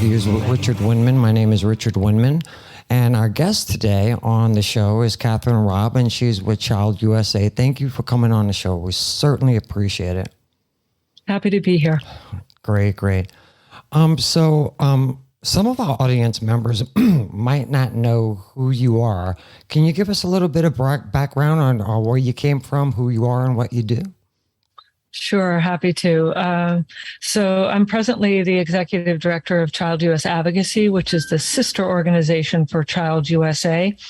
Interviews with Richard Windmann. My name is Richard Windmann, and our guest today on the show is Kathryn Robb, and she's with ChildUSA. Thank you for coming on the show. We certainly appreciate it. Happy to be here. Great. Some of our audience members might not know who you are. Can you give us a little bit of background on where you came from, who you are, and what you do? Sure, happy to. So I'm presently the executive director of ChildUSA Advocacy, which is the sister organization for ChildUSA.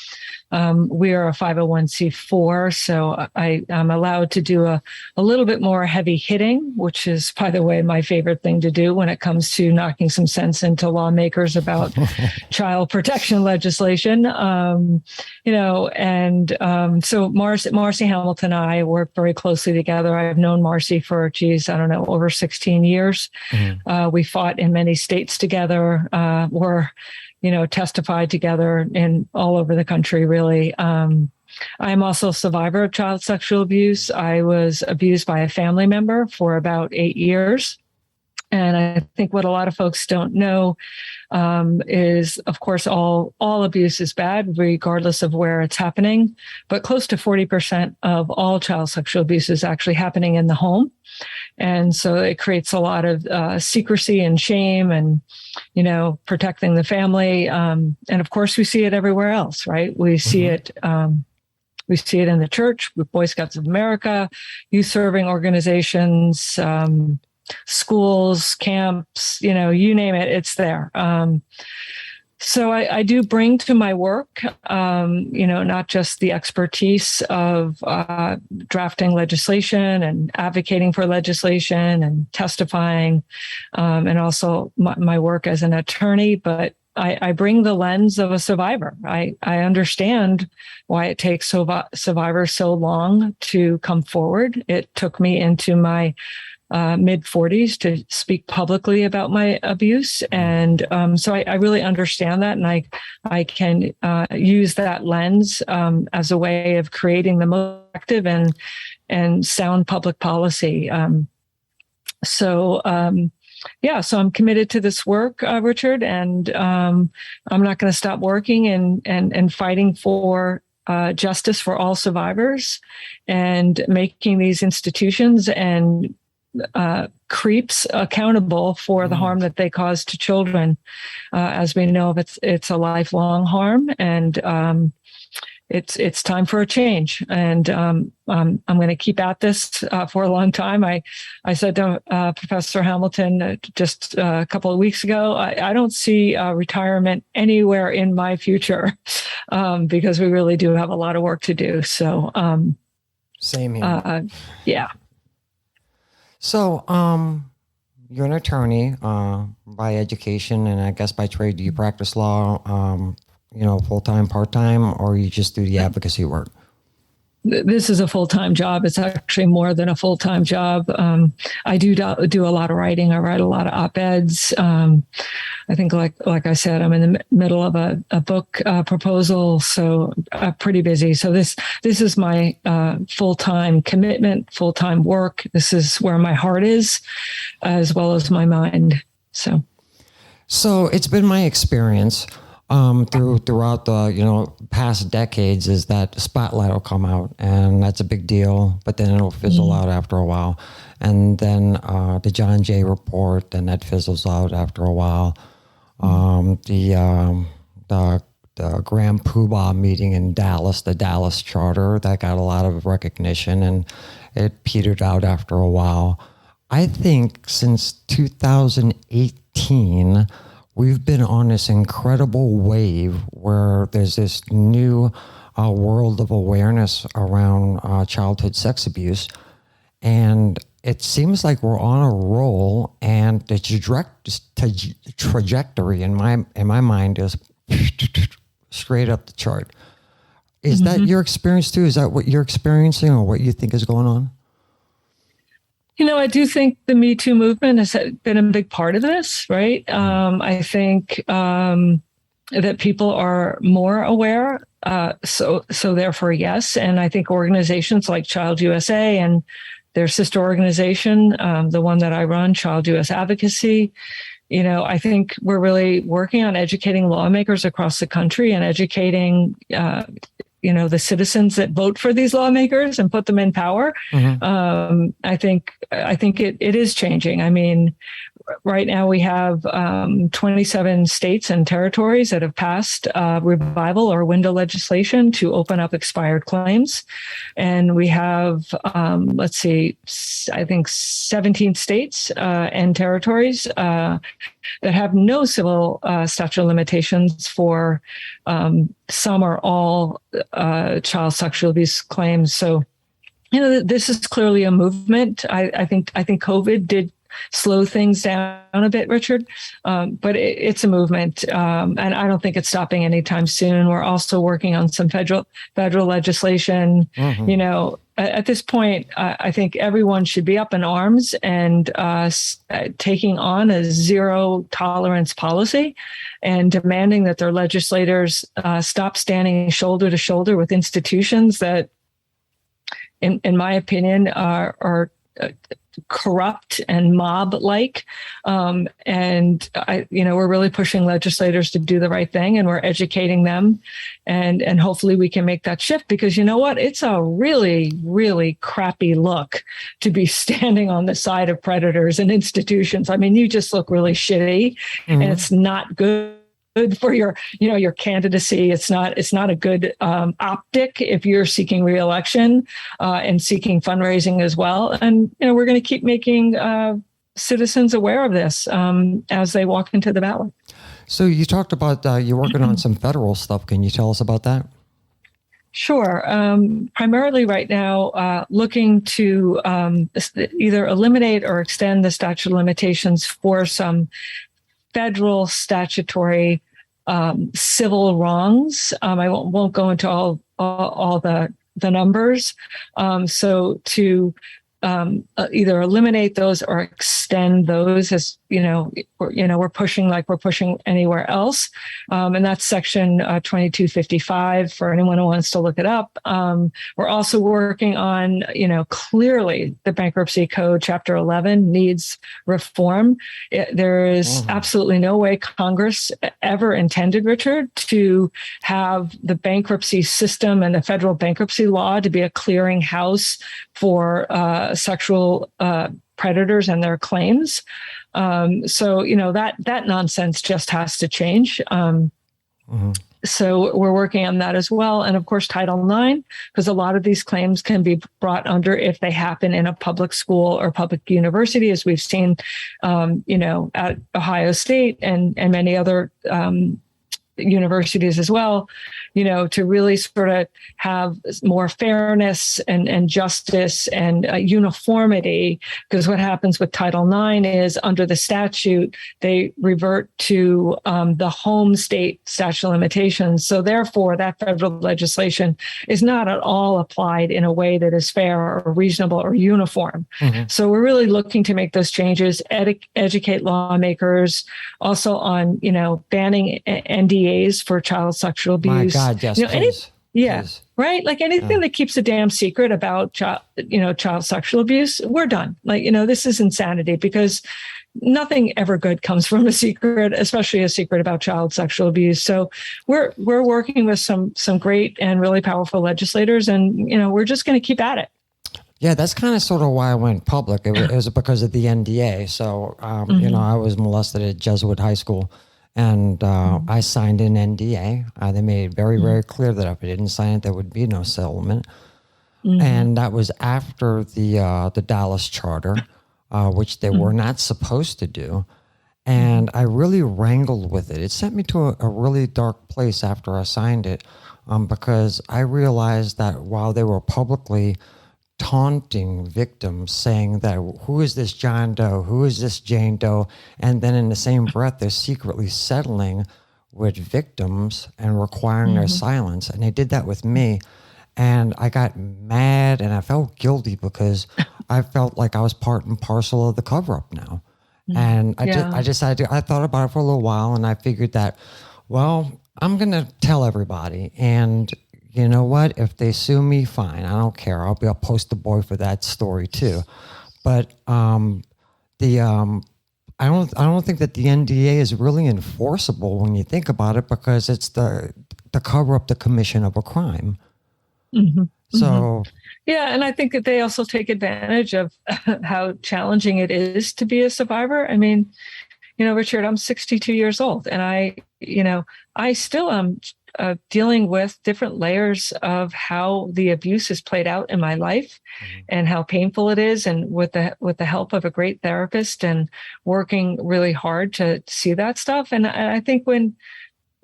We are a 501c4, so I'm allowed to do a little bit more heavy hitting, which is, by the way, my favorite thing to do when it comes to knocking some sense into lawmakers about child protection legislation. So Marcy Hamilton and I work very closely together. I've known Marcy for, over 16 years. Mm-hmm. We fought in many states together. Testified together in all over the country, really. I'm also a survivor of child sexual abuse. I was abused by a family member for about 8 years. And I think what a lot of folks don't know is, of course, all abuse is bad, regardless of where it's happening. But close to 40% of all child sexual abuse is actually happening in the home. And so it creates a lot of secrecy and shame and, protecting the family. And of course, we see it everywhere else, right? We see it. We see it in the church with Boy Scouts of America, youth serving organizations, schools, camps, you name it, it's there. So I do bring to my work, not just the expertise of drafting legislation and advocating for legislation and testifying, and also my work as an attorney, but I bring the lens of a survivor. I understand why it takes survivors so long to come forward. It took me into my mid-40s to speak publicly about my abuse. And so I really understand that. And I can use that lens as a way of creating the most effective and sound public policy. So I'm committed to this work, Richard, and I'm not going to stop working and fighting for justice for all survivors and making these institutions and creeps accountable for the harm that they cause to children. As we know, it's a lifelong harm, and it's time for a change. And I'm going to keep at this for a long time. I said to Professor Hamilton just a couple of weeks ago, I don't see retirement anywhere in my future because we really do have a lot of work to do. So same here. Yeah. So, you're an attorney by education, and I guess by trade. Do you practice law, full-time, part-time, or you just do the advocacy work? This is a full-time job. It's actually more than a full-time job. I do a lot of writing. I write a lot of op-eds. I think, like I said, I'm in the middle of a book proposal, so pretty busy. So this is my full-time commitment, full-time work. This is where my heart is, as well as my mind. So it's been my experience throughout the past decades is that the spotlight will come out, and that's a big deal, but then it'll fizzle out after a while. And then the John Jay report, then that fizzles out after a while. The Grand Poobah meeting in Dallas, the Dallas Charter, that got a lot of recognition, and it petered out after a while. I think since 2018, we've been on this incredible wave where there's this new world of awareness around childhood sex abuse. And it seems like we're on a roll, and the trajectory in my mind is straight up the chart. Is that your experience too? Is that what you're experiencing, or what you think is going on? I do think the Me Too movement has been a big part of this, right? I think that people are more aware. So therefore, yes. And I think organizations like ChildUSA and their sister organization, the one that I run, ChildUSA Advocacy, I think we're really working on educating lawmakers across the country and educating, the citizens that vote for these lawmakers and put them in power. I think it is changing. I mean, right now we have 27 states and territories that have passed revival or window legislation to open up expired claims. And we have, I think 17 states and territories that have no civil statute of limitations for some or all child sexual abuse claims. So, this is clearly a movement. I think COVID did slow things down a bit, Richard, but it's a movement, and I don't think it's stopping anytime soon. We're also working on some federal legislation. At this point, I think everyone should be up in arms and taking on a zero tolerance policy and demanding that their legislators stop standing shoulder to shoulder with institutions that, in my opinion, are corrupt and mob-like, and we're really pushing legislators to do the right thing, and we're educating them, and hopefully we can make that shift, because you know what, it's a really, really crappy look to be standing on the side of predators and institutions. I mean, you just look really shitty, and it's not good for your candidacy. It's not a good optic if you're seeking reelection and seeking fundraising as well. And we're going to keep making citizens aware of this as they walk into the ballot. So you talked about you're working on some federal stuff. Can you tell us about that? Sure. Primarily right now, looking to either eliminate or extend the statute of limitations for some federal statutory civil wrongs. I won't go into all the numbers. So to either eliminate those or extend those, as we're pushing like we're pushing anywhere else, and that's Section 2255 for anyone who wants to look it up. We're also working on, clearly the Bankruptcy Code, Chapter 11 needs reform. There is absolutely no way Congress ever intended, Richard, to have the bankruptcy system and the federal bankruptcy law to be a clearinghouse for sexual predators and their claims. So that nonsense just has to change. So we're working on that as well. And of course, Title IX, because a lot of these claims can be brought under if they happen in a public school or public university, as we've seen, at Ohio State and many other universities as well, to really sort of have more fairness and justice and uniformity. Because what happens with Title IX is, under the statute, they revert to the home state statute of limitations. So therefore, that federal legislation is not at all applied in a way that is fair or reasonable or uniform. So we're really looking to make those changes, educate lawmakers also on, banning NDAs for child sexual abuse. My God, yes, please. Right. Like anything that keeps a damn secret about child sexual abuse, we're done. Like, this is insanity, because nothing ever good comes from a secret, especially a secret about child sexual abuse. So we're working with some great and really powerful legislators, and we're just going to keep at it. Yeah, that's kind of sort of why I went public. It was because of the NDA. So I was molested at Jesuit High School. And I signed an NDA. They made it very, very clear that if I didn't sign it, there would be no settlement. And that was after the Dallas Charter, which they were not supposed to do. And I really wrangled with it. It sent me to a really dark place after I signed it, because I realized that while they were publicly taunting victims, saying that who is this John Doe, who is this Jane Doe, and then in the same breath they're secretly settling with victims and requiring their silence. And they did that with me, and I got mad and I felt guilty, because I felt like I was part and parcel of the cover-up now. And I decided I thought about it for a little while, and I figured that, well, I'm gonna tell everybody, and you know what? If they sue me, fine. I don't care. I'll be a poster boy for that story too. But I I don't think that the NDA is really enforceable when you think about it, because it's the to cover up the commission of a crime. Mm-hmm. So yeah, and I think that they also take advantage of how challenging it is to be a survivor. I mean, Richard, I'm 62 years old, and I still am dealing with different layers of how the abuse is played out in my life, and how painful it is, and with the help of a great therapist and working really hard to see that stuff. And I think when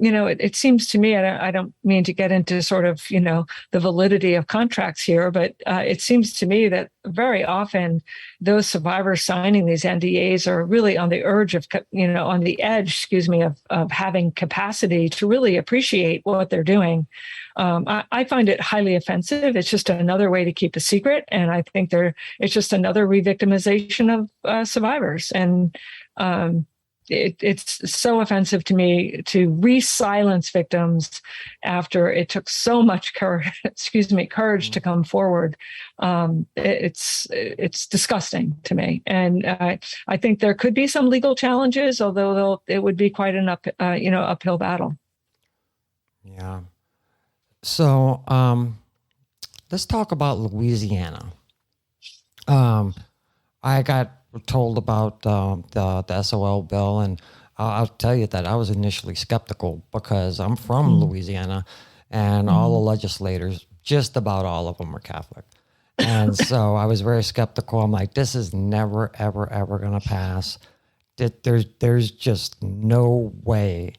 it seems to me, I don't mean to get into sort of, the validity of contracts here, but it seems to me that very often those survivors signing these NDAs are really on the urge of, on the edge, of having capacity to really appreciate what they're doing. I find it highly offensive. It's just another way to keep a secret. And I think it's just another re-victimization of survivors. And, it's so offensive to me to re-silence victims after it took so much courage to come forward. It's disgusting to me, and I think there could be some legal challenges, although it would be quite an uphill battle. Yeah. So let's talk about Louisiana. I got told about the SOL bill, and I'll tell you that I was initially skeptical, because I'm from Louisiana, and all the legislators, just about all of them, are Catholic. And so I was very skeptical. I'm like, this is never, ever, ever going to pass. There's just no way.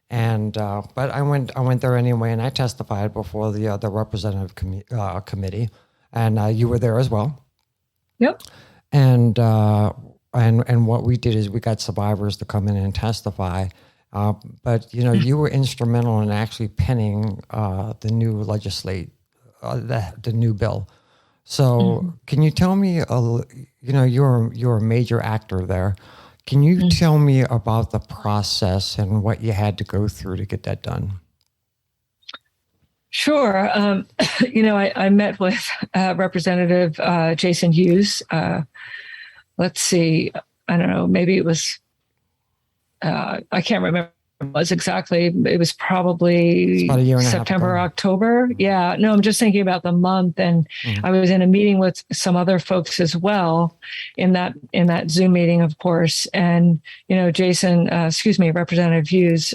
And but I went there anyway, and I testified before the representative committee, and you were there as well. Yep. And what we did is we got survivors to come in and testify. But you were instrumental in actually penning the new the new bill. So can you tell me? You're a major actor there. Can you tell me about the process and what you had to go through to get that done? Sure. I met with Representative Jason Hughes. Let's see. I don't know. Maybe it was, I can't remember what it was exactly. It was probably September, October. Yeah. No, I'm just thinking about the month. And I was in a meeting with some other folks as well in that Zoom meeting, of course. And, Representative Hughes,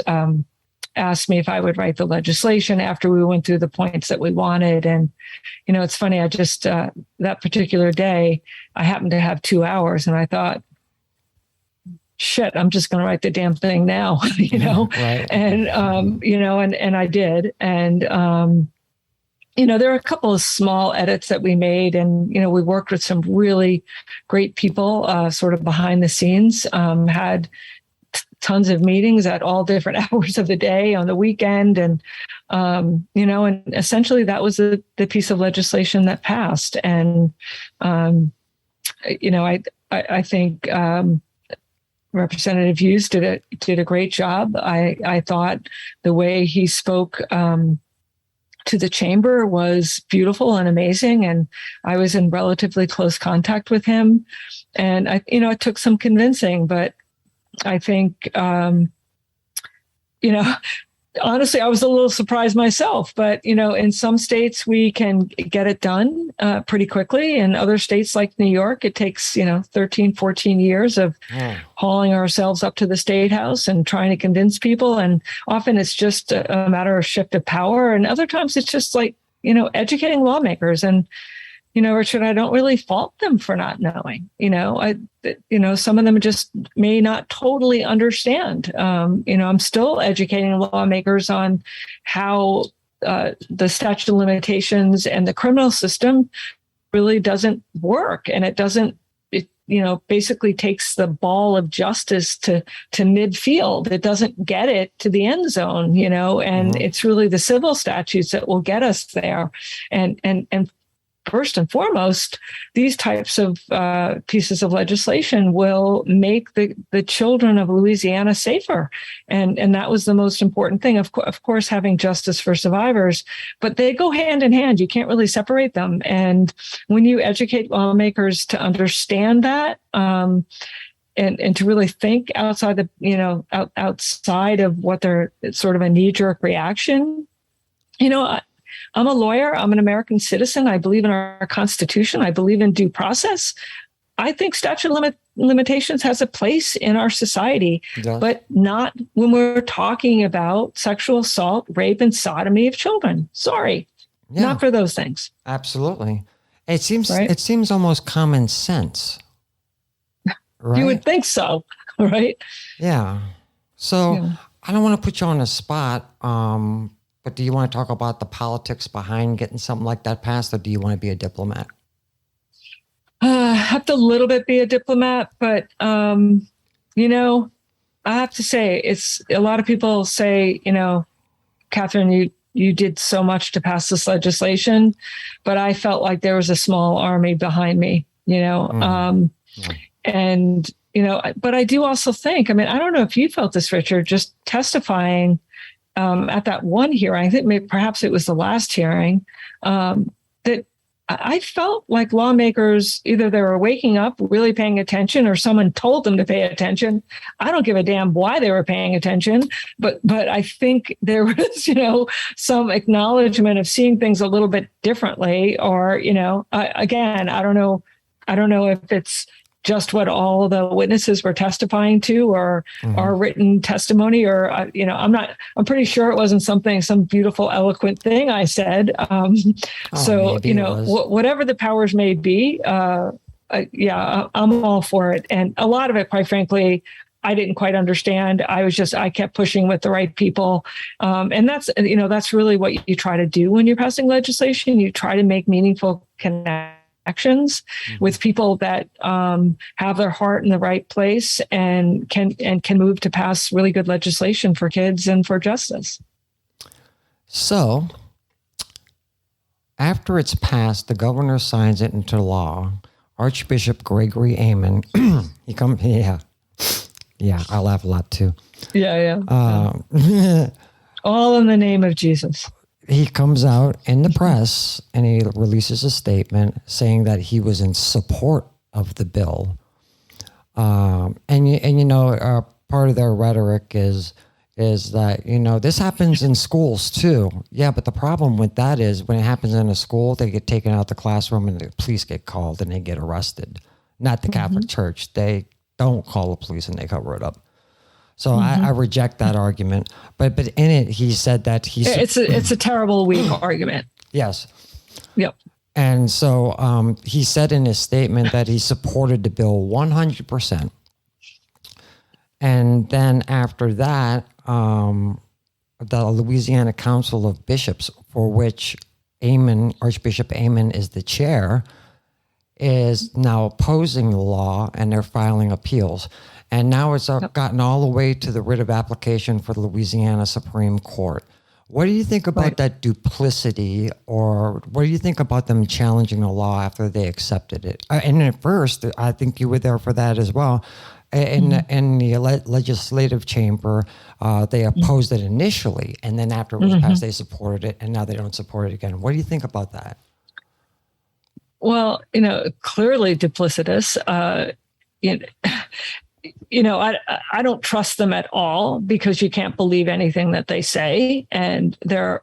asked me if I would write the legislation after we went through the points that we wanted. And, it's funny, I just, that particular day, I happened to have 2 hours, and I thought, shit, I'm just going to write the damn thing now, Right. And, and I did. And, there are a couple of small edits that we made, and, we worked with some really great people, sort of behind the scenes, had tons of meetings at all different hours of the day on the weekend. And, and essentially that was the piece of legislation that passed. And, I think, Representative Hughes did a great job. I thought the way he spoke, to the chamber was beautiful and amazing. And I was in relatively close contact with him, and it took some convincing, but I think, honestly, I was a little surprised myself, but, in some states we can get it done pretty quickly. In other states like New York, it takes, 13, 14 years of hauling ourselves up to the State House and trying to convince people. And often it's just a matter of shift of power. And other times it's just like, educating lawmakers. And, Richard, I don't really fault them for not knowing. Some of them just may not totally understand. I'm still educating lawmakers on how the statute of limitations and the criminal system really doesn't work, and it doesn't. Basically takes the ball of justice to midfield. It doesn't get it to the end zone. And it's really the civil statutes that will get us there. And first and foremost, these types of pieces of legislation will make the children of Louisiana safer. And that was the most important thing. Of course, having justice for survivors, but they go hand in hand. You can't really separate them. And when you educate lawmakers to understand that, and to really think outside outside of what they're sort of a knee-jerk reaction. I'm a lawyer. I'm an American citizen. I believe in our Constitution. I believe in due process. I think statute of limitations has a place in our society, but not when we're talking about sexual assault, rape, and sodomy of children. Sorry, not for those things. Absolutely. It seems almost common sense. Right? You would think so, right? Yeah. So I don't want to put you on the spot, but do you want to talk about the politics behind getting something like that passed, or do you want to be a diplomat? I have to a little bit be a diplomat, but, I have to say, it's a lot of people say, Kathryn, you did so much to pass this legislation, but I felt like there was a small army behind me, and, but I do also think, I don't know if you felt this, Richard, just testifying at that one hearing, I think perhaps it was the last hearing, that I felt like lawmakers, either they were waking up, really paying attention, or someone told them to pay attention. I don't give a damn why they were paying attention, but I think there was, some acknowledgement of seeing things a little bit differently, or, again, I don't know if it's just what all the witnesses were testifying to, or our written testimony, or, I'm pretty sure it wasn't some beautiful, eloquent thing I said. Whatever the powers may be, I'm all for it. And a lot of it, quite frankly, I didn't quite understand. I kept pushing with the right people. And that's really what you try to do when you're passing legislation. You try to make meaningful connections with people that have their heart in the right place and can move to pass really good legislation for kids and for justice. So after it's passed, the governor signs it into law. Archbishop Gregory Amen, he comes, I laugh a lot too. All in the name of Jesus. He comes out in the press and he releases a statement saying that he was in support of the bill. Part of their rhetoric is that, this happens in schools too. Yeah, but the problem with that is when it happens in a school, they get taken out the classroom and the police get called and they get arrested. Not the Catholic Church. They don't call the police and they cover it up. So I reject that argument. But in it, he said that it's a terrible, weak argument. Yes. Yep. And so he said in his statement that he supported the bill 100%. And then after that, the Louisiana Council of Bishops, for which Archbishop Amen is the chair, is now opposing the law, and they're filing appeals. And now it's gotten all the way to the writ of application for the Louisiana Supreme Court. What do you think about that duplicity, or what do you think about them challenging the law after they accepted it? And at first, I think you were there for that as well. In the legislative chamber, they opposed it initially, and then after it was passed, they supported it, and now they don't support it again. What do you think about that? Well, clearly duplicitous. I don't trust them at all, because you can't believe anything that they say, and they're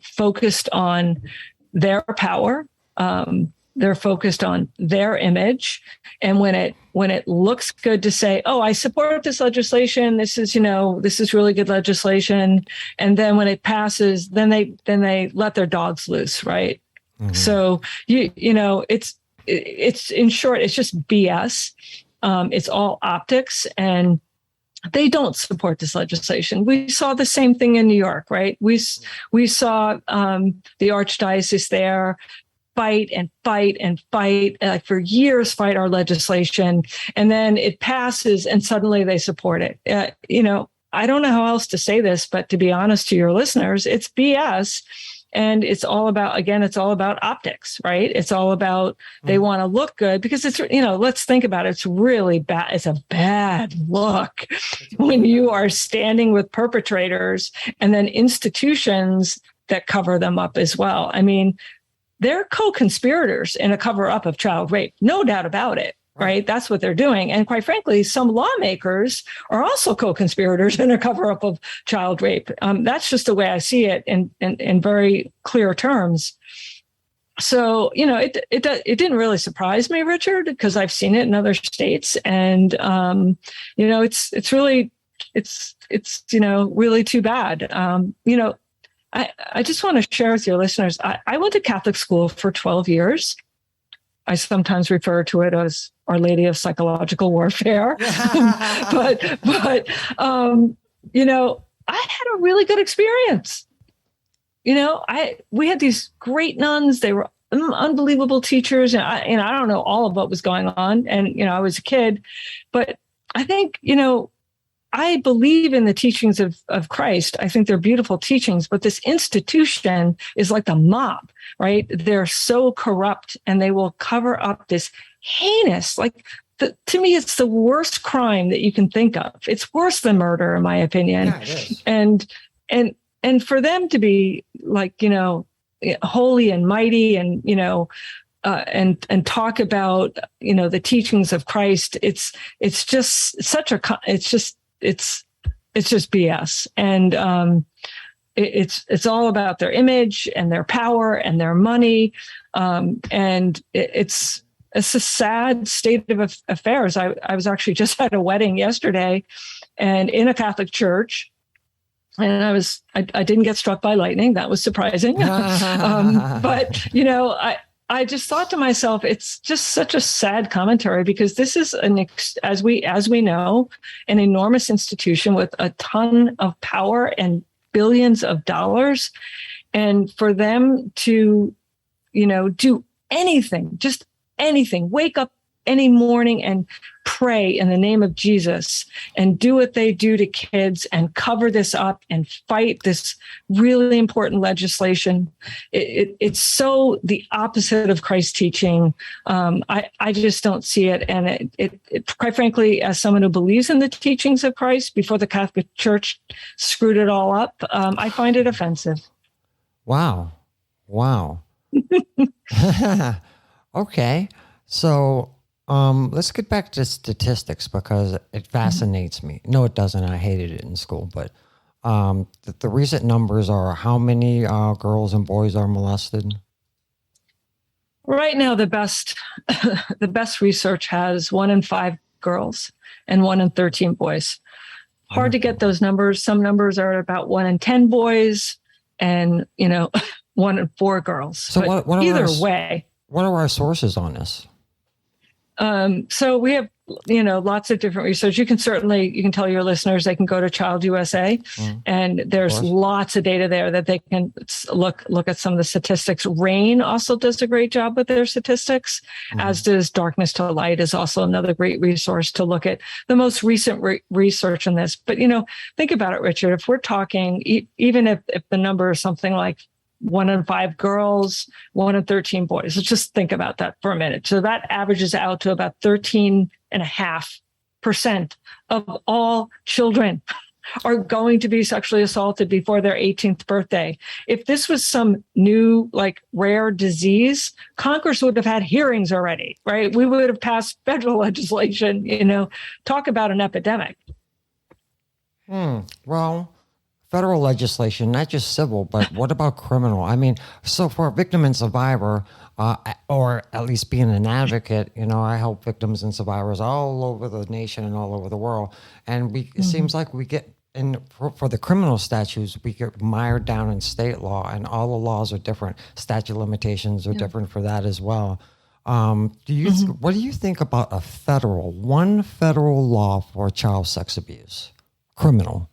focused on their power. They're focused on their image, and when it looks good to say, "Oh, I support this legislation. This is really good legislation," and then when it passes, then they let their dogs loose, right? So it's in short, it's just BS. It's all optics, and they don't support this legislation. We saw the same thing in New York, right? We saw the archdiocese there fight for years, fight our legislation, and then it passes, and suddenly they support it. I don't know how else to say this, but to be honest to your listeners, it's BS. And it's all about optics, right? It's all about, they want to look good, because it's, let's think about it. It's really bad. It's a bad look when you are standing with perpetrators and then institutions that cover them up as well. I mean, they're co-conspirators in a cover up of child rape. No doubt about it. right? That's what they're doing. And quite frankly, some lawmakers are also co-conspirators in a cover-up of child rape. That's just the way I see it in very clear terms. So, it didn't really surprise me, Richard, because I've seen it in other states. And, it's really too bad. I just want to share with your listeners, I went to Catholic school for 12 years. I sometimes refer to it as Our Lady of Psychological Warfare. but I had a really good experience. We had these great nuns. They were unbelievable teachers. And I don't know all of what was going on. And, I was a kid, but I think, I believe in the teachings of Christ. I think they're beautiful teachings, but this institution is like the mob, right? They're so corrupt and they will cover up this heinous, to me, it's the worst crime that you can think of. It's worse than murder, in my opinion. Yeah, it is. And for them to be holy and mighty and, and talk about, the teachings of Christ, it's just BS. And it's all about their image and their power and their money. And it's a sad state of affairs. I was actually just at a wedding yesterday and in a Catholic church. And I didn't get struck by lightning. That was surprising. But, I just thought to myself, it's just such a sad commentary because this is as we know, an enormous institution with a ton of power and billions of dollars. And for them to, do anything, just anything, wake up any morning and pray in the name of Jesus and do what they do to kids and cover this up and fight this really important legislation. It's so the opposite of Christ's teaching. I just don't see it. And it quite frankly, as someone who believes in the teachings of Christ before the Catholic Church screwed it all up, I find it offensive. Wow. Okay. So, let's get back to statistics because it fascinates me. No, it doesn't. I hated it in school, but the recent numbers are how many girls and boys are molested? Right now, the best research has 1 in 5 girls and 1 in 13 boys. Hard to get those numbers. Some numbers are about 1 in 10 boys and 1 in 4 girls. So what either way. What are our sources on this? So we have, lots of different research. You can tell your listeners they can go to ChildUSA and there's lots of data there that they can look at some of the statistics. RAIN also does a great job with their statistics, as does Darkness to Light is also another great resource to look at the most recent research on this. But, think about it, Richard, if we're talking, even if the number is something like 1 in 5 girls, 1 in 13 boys. Let's just think about that for a minute. So that averages out to about 13.5% of all children are going to be sexually assaulted before their 18th birthday. If this was some new, rare disease, Congress would have had hearings already, right? We would have passed federal legislation, talk about an epidemic. Well, federal legislation, not just civil, but what about criminal? I mean, so for a victim and survivor, or at least being an advocate, I help victims and survivors all over the nation and all over the world. And it seems like we get, for the criminal statutes, we get mired down in state law, and all the laws are different. Statute of limitations are different for that as well. What do you think about one federal law for child sex abuse, criminal?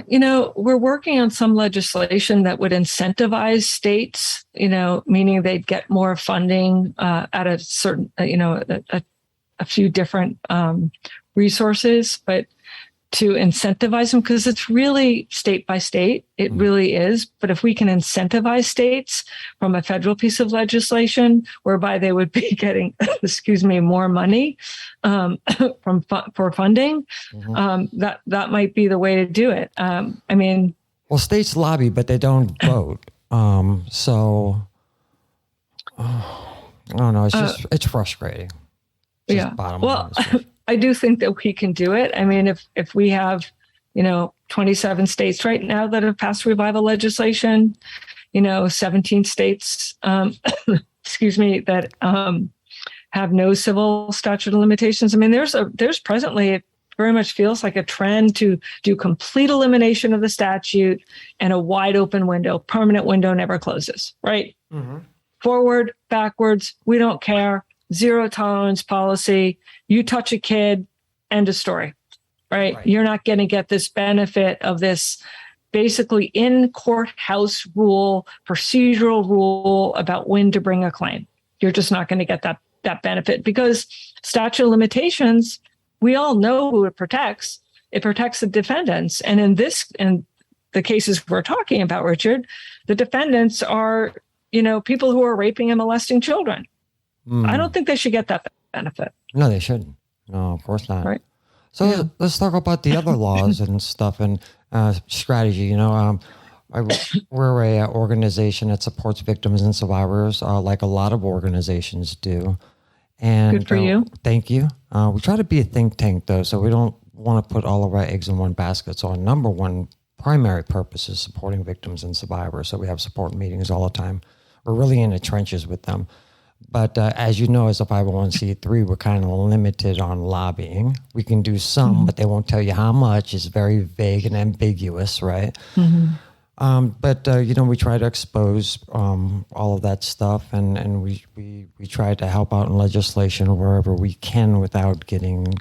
We're working on some legislation that would incentivize states, meaning they'd get more funding at a certain, a few different resources, but to incentivize them, because it's really state by state. It really is. But if we can incentivize states from a federal piece of legislation whereby they would be getting, more money for funding, that might be the way to do it. Well, states lobby, but they don't vote. So, I don't know. It's frustrating. Yeah. bottom Well, line. I do think that we can do it. I mean, if we have, 27 states right now that have passed revival legislation, 17 states, excuse me, that have no civil statute of limitations. I mean, there's presently, it very much feels like a trend to do complete elimination of the statute and a wide open window, permanent window never closes, right? Mm-hmm. Forward, backwards, we don't care. Zero tolerance policy. You touch a kid, end of story, right? You're not going to get this benefit of this basically in courthouse rule, procedural rule about when to bring a claim. You're just not going to get that benefit because statute of limitations, we all know who it protects. It protects the defendants. And in the cases we're talking about, Richard, the defendants are, people who are raping and molesting children. I don't think they should get that benefit. No, they shouldn't. No, of course not. Right. So let's talk about the other laws and stuff and strategy. We're a organization that supports victims and survivors, like a lot of organizations do. And good for you. Thank you. We try to be a think tank, though, so we don't want to put all of our eggs in one basket. So our number one primary purpose is supporting victims and survivors. So we have support meetings all the time. We're really in the trenches with them. But as you know, as a 501c3, we're kind of limited on lobbying. We can do some, but they won't tell you how much. It's very vague and ambiguous, right? Mm-hmm. But we try to expose all of that stuff, and we try to help out in legislation wherever we can without getting,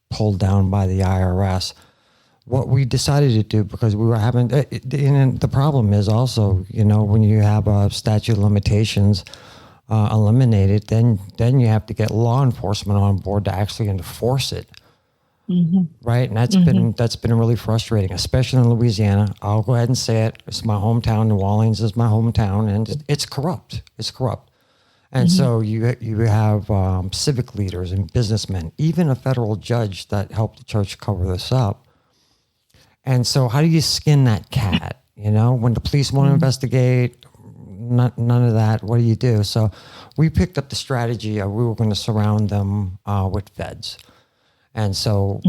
pulled down by the IRS. What we decided to do, because we were having, and the problem is also, when you have a statute of limitations eliminated, then you have to get law enforcement on board to actually enforce it. Mm-hmm. Right. And that's been really frustrating, especially in Louisiana. I'll go ahead and say it. It's my hometown. New Orleans is my hometown, and it's corrupt. It's corrupt. And so you have civic leaders and businessmen, even a federal judge that helped the church cover this up. And so how do you skin that cat? When the police want to investigate, none of that. What do you do? So we picked up the strategy of we were going to surround them with feds. And so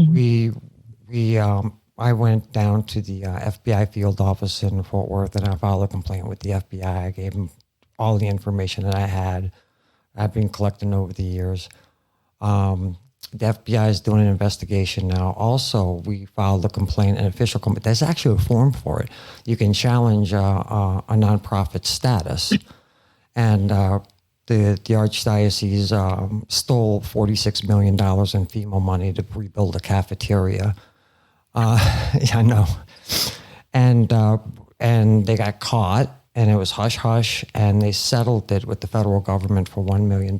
I went down to the FBI field office in Fort Worth, and I filed a complaint with the FBI. I gave them all the information that I've been collecting over the years. The FBI is doing an investigation now. Also, we filed a complaint, an official complaint. There's actually a form for it. You can challenge a nonprofit status. And the Archdiocese stole $46 million in FEMA money to rebuild a cafeteria. I know. And they got caught, and it was hush-hush, and they settled it with the federal government for $1 million.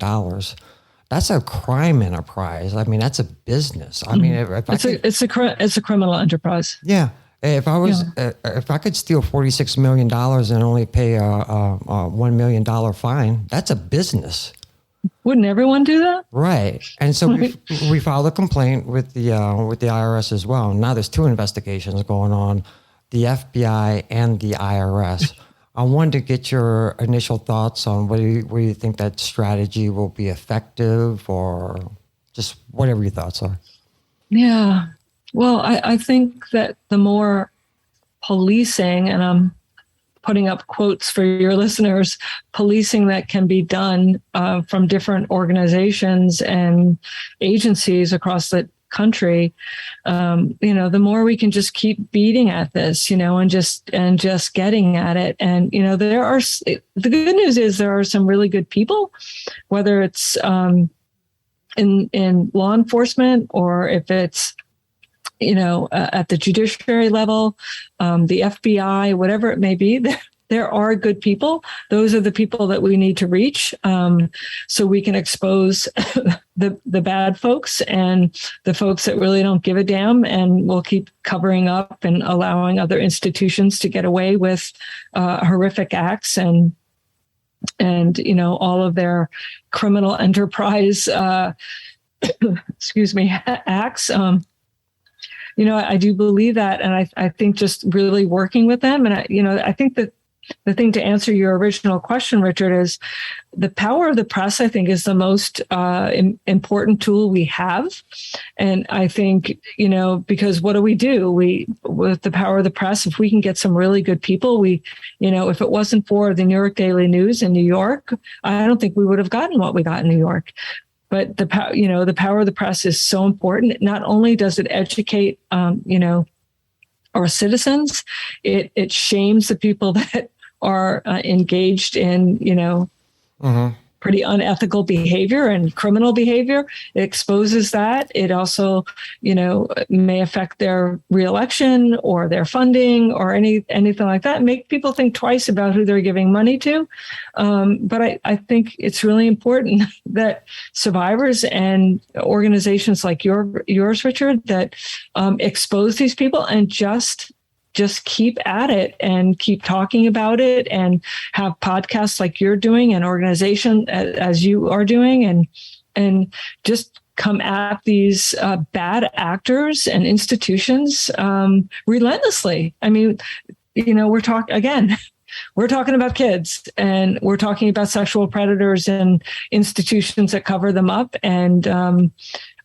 That's a crime enterprise. I mean, that's a business. I mean, it's a criminal enterprise. Yeah. If I could steal $46 million and only pay a $1 million fine, that's a business. Wouldn't everyone do that? Right. And so we filed a complaint with the IRS as well. Now there's two investigations going on, the FBI and the IRS. I wanted to get your initial thoughts on whether you think that strategy will be effective, or just whatever your thoughts are. Yeah. Well, I think that the more policing, and I'm putting up quotes for your listeners, policing that can be done from different organizations and agencies across the country, the more we can just keep beating at this, and just getting at it. And, the good news is there are some really good people, whether it's in law enforcement or if it's, at the judiciary level, the FBI, whatever it may be, there are good people. Those are the people that we need to reach, so we can expose the bad folks and the folks that really don't give a damn, and will keep covering up and allowing other institutions to get away with horrific acts and all of their criminal enterprise acts. I do believe that, and I think just really working with them, and I think that the thing to answer your original question, Richard, is the power of the press, I think, is the most important tool we have. And I think, because what do? With the power of the press, if we can get some really good people, if it wasn't for the New York Daily News in New York, I don't think we would have gotten what we got in New York. But the power of the press is so important. Not only does it educate, our citizens, it shames the people that are engaged in, pretty unethical behavior and criminal behavior. It exposes that. It also, may affect their reelection or their funding or anything like that. Make people think twice about who they're giving money to. But I think it's really important that survivors and organizations like yours, Richard, that expose these people and just keep at it and keep talking about it and have podcasts like you're doing and organization as you are doing and just come at these bad actors and institutions relentlessly. I mean, we're talking about kids and we're talking about sexual predators and institutions that cover them up. And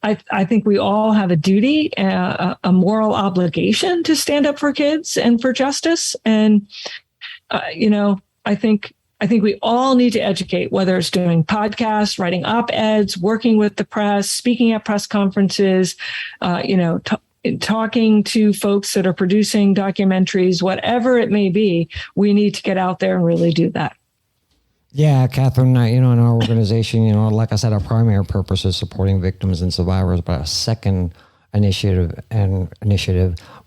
I think we all have a duty, a moral obligation to stand up for kids and for justice. And, I think we all need to educate, whether it's doing podcasts, writing op-eds, working with the press, speaking at press conferences, talking to folks that are producing documentaries, whatever it may be, we need to get out there and really do that. Yeah, Kathryn, in our organization, like I said, our primary purpose is supporting victims and survivors, but a second initiative,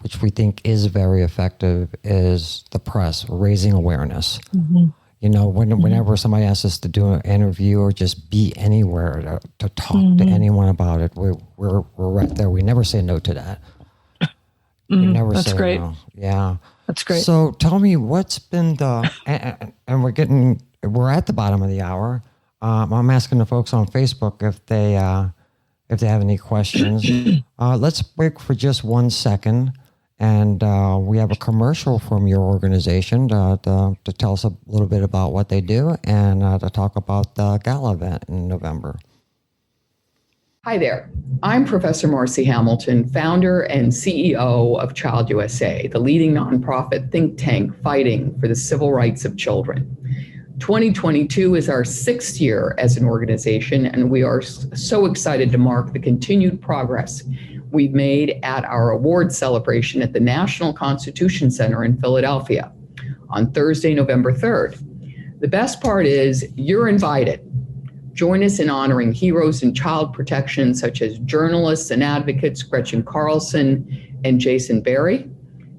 which we think is very effective, is the press, raising awareness. Mm-hmm. Whenever somebody asks us to do an interview or just be anywhere to talk to anyone about it, we're right there. We never say no to that. We never That's say great. no. Yeah. That's great. So tell me, what's been and we're at the bottom of the hour. I'm asking the folks on Facebook if they have any questions. Let's break for just 1 second. And we have a commercial from your organization to tell us a little bit about what they do and to talk about the gala event in November. Hi there. I'm Professor Marcy Hamilton, founder and CEO of ChildUSA, the leading nonprofit think tank fighting for the civil rights of children. 2022 is our 6th year as an organization, and we are so excited to mark the continued progress we've made at our awards celebration at the National Constitution Center in Philadelphia on Thursday, November 3rd. The best part is you're invited. Join us in honoring heroes in child protection such as journalists and advocates Gretchen Carlson and Jason Berry,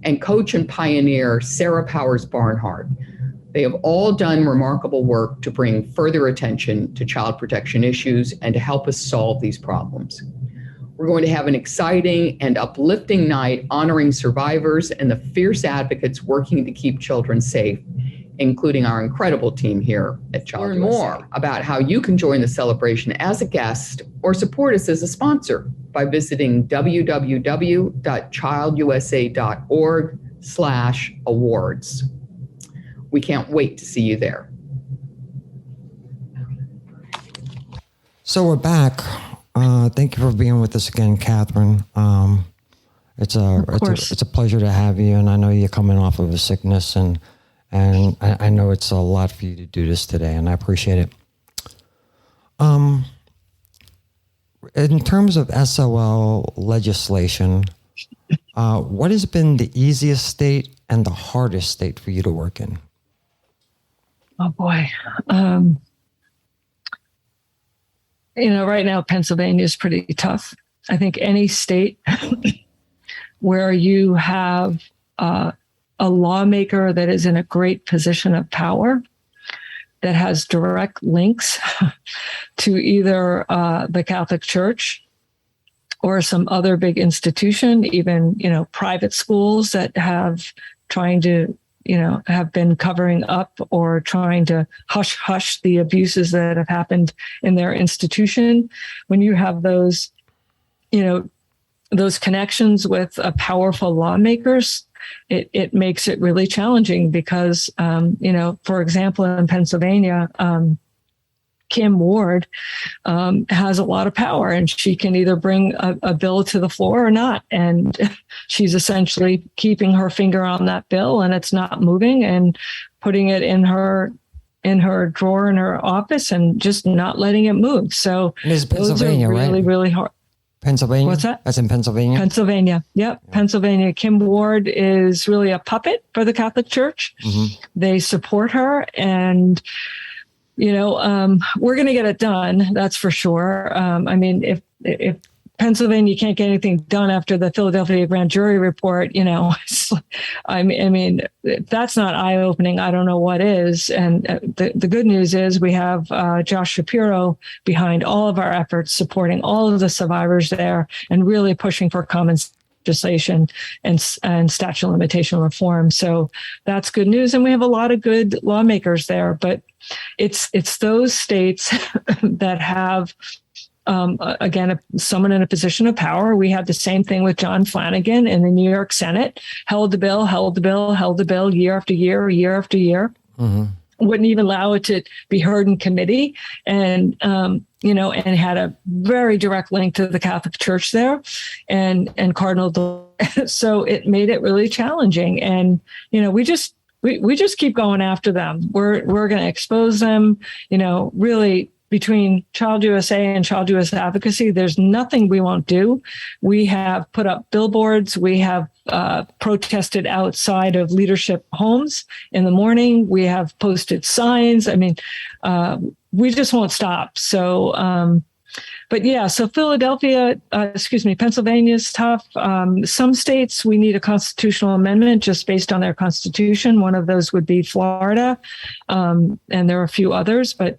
and coach and pioneer Sarah Powers Barnhart. They have all done remarkable work to bring further attention to child protection issues and to help us solve these problems. We're going to have an exciting and uplifting night honoring survivors and the fierce advocates working to keep children safe, including our incredible team here at ChildUSA. Learn more about how you can join the celebration as a guest or support us as a sponsor by visiting www.childusa.org/awards. We can't wait to see you there. So we're back. Thank you for being with us again, Kathryn. It's a pleasure to have you, and I know you're coming off of a sickness, and I know it's a lot for you to do this today, and I appreciate it. In terms of SOL legislation, what has been the easiest state and the hardest state for you to work in? Oh boy. Right now, Pennsylvania is pretty tough. I think any state where you have a lawmaker that is in a great position of power, that has direct links to either the Catholic Church or some other big institution, even, private schools that have been covering up or trying to hush the abuses that have happened in their institution. When you have those connections with powerful lawmakers, it makes it really challenging because, for example, in Pennsylvania, Kim Ward has a lot of power, and she can either bring a bill to the floor or not. And she's essentially keeping her finger on that bill, and it's not moving, and putting it in her drawer in her office and just not letting it move. So it's Pennsylvania, those are really, really hard. Pennsylvania? What's that? That's in Pennsylvania? Pennsylvania. Yep. Yeah. Pennsylvania. Kim Ward is really a puppet for the Catholic Church. Mm-hmm. They support her, and we're going to get it done. That's for sure. If Pennsylvania can't get anything done after the Philadelphia grand jury report, if that's not eye-opening, I don't know what is. And the good news is we have Josh Shapiro behind all of our efforts, supporting all of the survivors there and really pushing for common legislation and statute of limitation reform. So that's good news. And we have a lot of good lawmakers there, but it's those states that have, again, someone in a position of power. We had the same thing with John Flanagan in the New York Senate, held the bill year after year after year. Mm-hmm. Wouldn't even allow it to be heard in committee, and and had a very direct link to the Catholic Church there, and Cardinal. So it made it really challenging, and we just keep going after them. We're going to expose them. Really. Between ChildUSA and ChildUSA advocacy, there's nothing we won't do. We have put up billboards. We have protested outside of leadership homes in the morning. We have posted signs. We just won't stop. So, so Pennsylvania is tough. Some states, we need a constitutional amendment just based on their constitution. One of those would be Florida. And there are a few others, but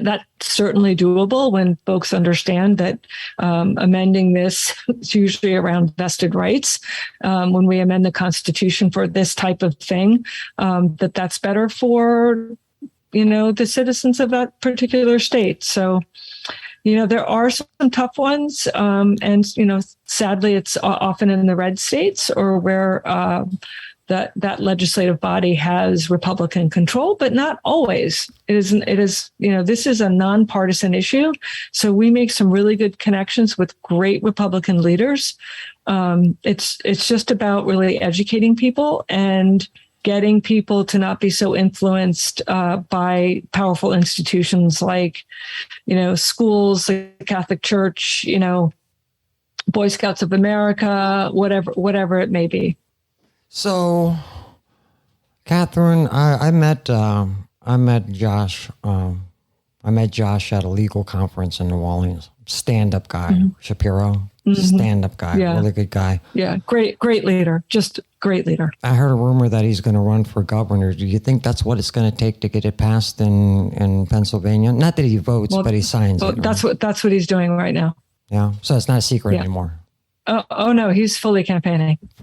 that's certainly doable when folks understand that amending this is usually around vested rights. When we amend the Constitution for this type of thing, that's better for, the citizens of that particular state. So, there are some tough ones. And sadly, it's often in the red states or where that legislative body has Republican control, but not always. It is, this is a nonpartisan issue. So we make some really good connections with great Republican leaders. It's just about really educating people and getting people to not be so influenced by powerful institutions like, schools, the Catholic Church, Boy Scouts of America, whatever it may be. So, Kathryn, I met Josh. I met Josh at a legal conference in New Orleans. Stand-up guy, mm-hmm. Shapiro. Mm-hmm. Stand-up guy, really good guy. Yeah, great leader. Just great leader. I heard a rumor that he's going to run for governor. Do you think that's what it's going to take to get it passed in Pennsylvania? Not that he votes, but he signs it. That's what he's doing right now. Yeah, so it's not a secret anymore. Oh no, he's fully campaigning. He's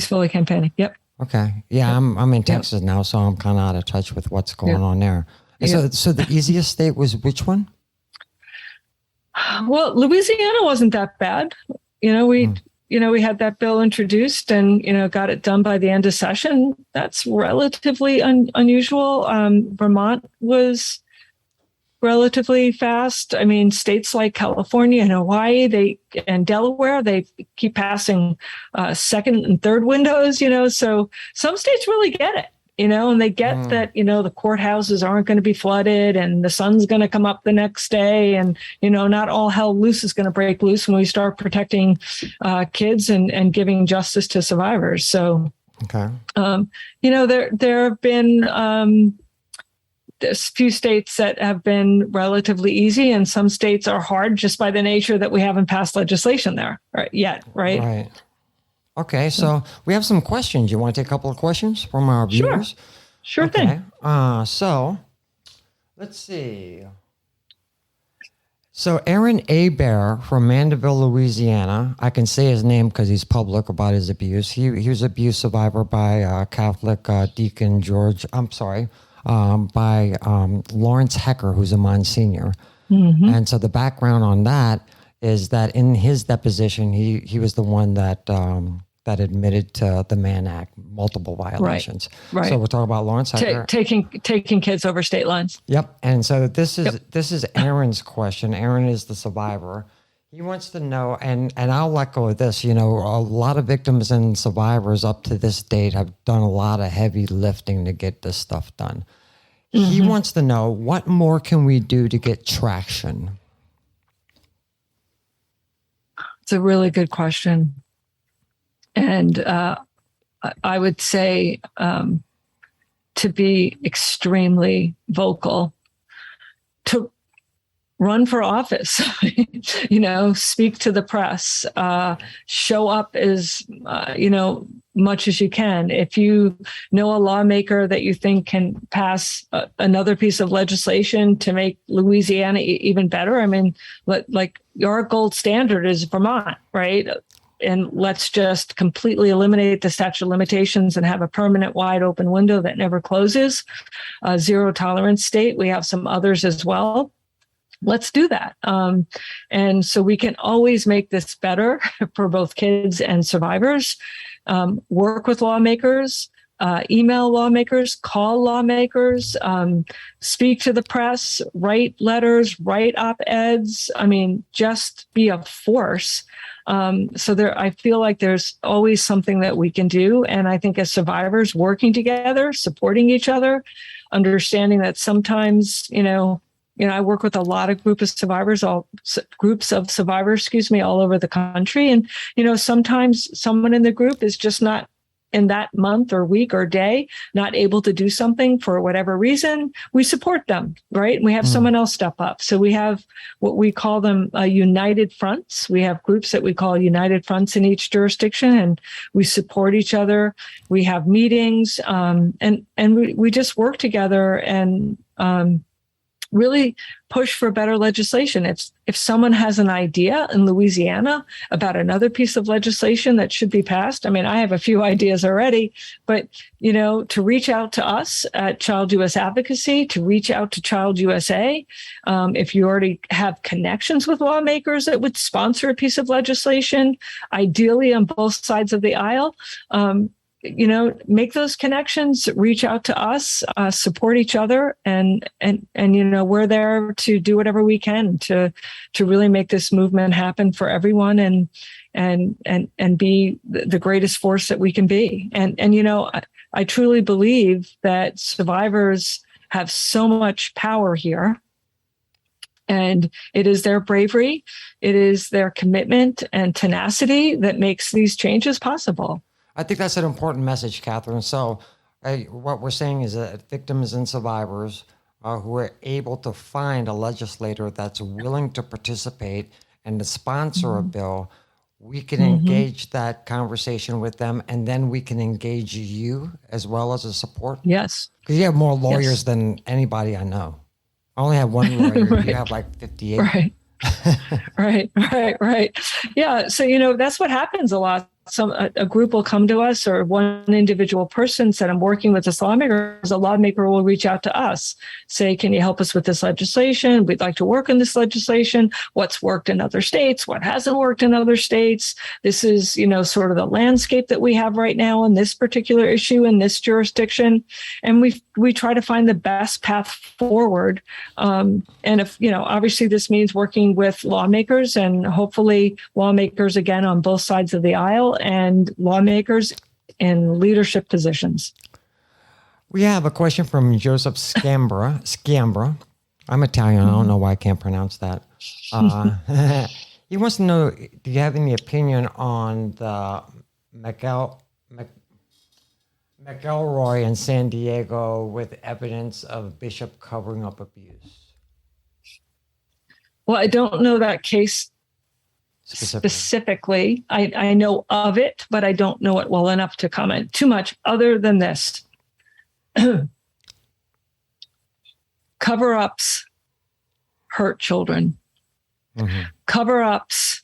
fully campaigning. Yep. Okay. Yeah, yep. I'm in Texas now, so I'm kind of out of touch with what's going on there. And so the easiest state was which one? Well, Louisiana wasn't that bad. We had that bill introduced and, got it done by the end of session. That's relatively unusual. Vermont was relatively fast. States like California and Hawaii, and Delaware, they keep passing second and third windows, so some states really get it, and they get that, the courthouses aren't going to be flooded and the sun's going to come up the next day. And, not all hell loose is going to break loose when we start protecting kids and giving justice to survivors. So, okay. There have been, there's few states that have been relatively easy, and some states are hard just by the nature that we haven't passed legislation there yet, right? Right. Okay, so we have some questions. You want to take a couple of questions from our viewers? Sure thing. So let's see. So Aaron Abear from Mandeville, Louisiana. I can say his name because he's public about his abuse. He was an abuse survivor by Catholic Deacon George. By Lawrence Hecker, who's a Monsignor. Mm-hmm. And so the background on that is that in his deposition, he was the one that that admitted to the Mann Act, multiple violations. Right. So we're talking about Lawrence. Taking kids over state lines. Yep. And so this is Aaron's question. Aaron is the survivor. He wants to know, and I'll let go of this. You know, a lot of victims and survivors up to this date have done a lot of heavy lifting to get this stuff done. He wants to know, what more can we do to get traction? It's a really good question. And I would say to be extremely vocal, to run for office, you know, speak to the press, show up as, you know, much as you can. If you know a lawmaker that you think can pass another piece of legislation to make Louisiana even better, I mean, like your gold standard is Vermont, right? And let's just completely eliminate the statute of limitations and have a permanent wide open window that never closes. Zero tolerance state. We have some others as well. Let's do that. And so we can always make this better for both kids and survivors. Work with lawmakers, email lawmakers, call lawmakers, speak to the press, write letters, write op-eds. I mean, just be a force. I feel like there's always something that we can do. And I think as survivors, working together, supporting each other, understanding that sometimes, I work with a lot of groups of survivors, all over the country. And, sometimes someone in the group is just not in that month or week or day, not able to do something for whatever reason. We support them, right? And we have someone else step up. So we have what we call them united fronts. We have groups that we call united fronts in each jurisdiction, and we support each other. We have meetings, and we just work together and, really push for better legislation. If someone has an idea in Louisiana about another piece of legislation that should be passed, I mean, I have a few ideas already, but, to reach out to us at ChildUSA Advocacy, to reach out to ChildUSA, if you already have connections with lawmakers that would sponsor a piece of legislation, ideally on both sides of the aisle, make those connections, reach out to us, support each other. And we're there to do whatever we can to really make this movement happen for everyone and be the greatest force that we can be. And I truly believe that survivors have so much power here. And it is their bravery, it is their commitment and tenacity that makes these changes possible. I think that's an important message, Kathryn. So what we're saying is that victims and survivors who are able to find a legislator that's willing to participate and to sponsor a bill, we can engage that conversation with them, and then we can engage you as well as a support. Yes. Because you have more lawyers than anybody I know. I only have one lawyer. Right. You have like 58. Right. Right. Yeah. So, that's what happens a lot. A group will come to us, or one individual person said, I'm working with this lawmaker. A lawmaker will reach out to us, say, can you help us with this legislation? We'd like to work on this legislation. What's worked in other states? What hasn't worked in other states? This is, sort of the landscape that we have right now on this particular issue in this jurisdiction. And we try to find the best path forward. And if, obviously this means working with lawmakers, and hopefully lawmakers again on both sides of the aisle, and lawmakers in leadership positions. We have a question from Joseph Scambra. I'm Italian. I don't know why I can't pronounce that. He wants to know, do you have any opinion on the McElroy in San Diego with evidence of Bishop covering up abuse? Well, I don't know that case specifically. I know of it, but I don't know it well enough to comment too much other than this. Cover-ups hurt children. Cover-ups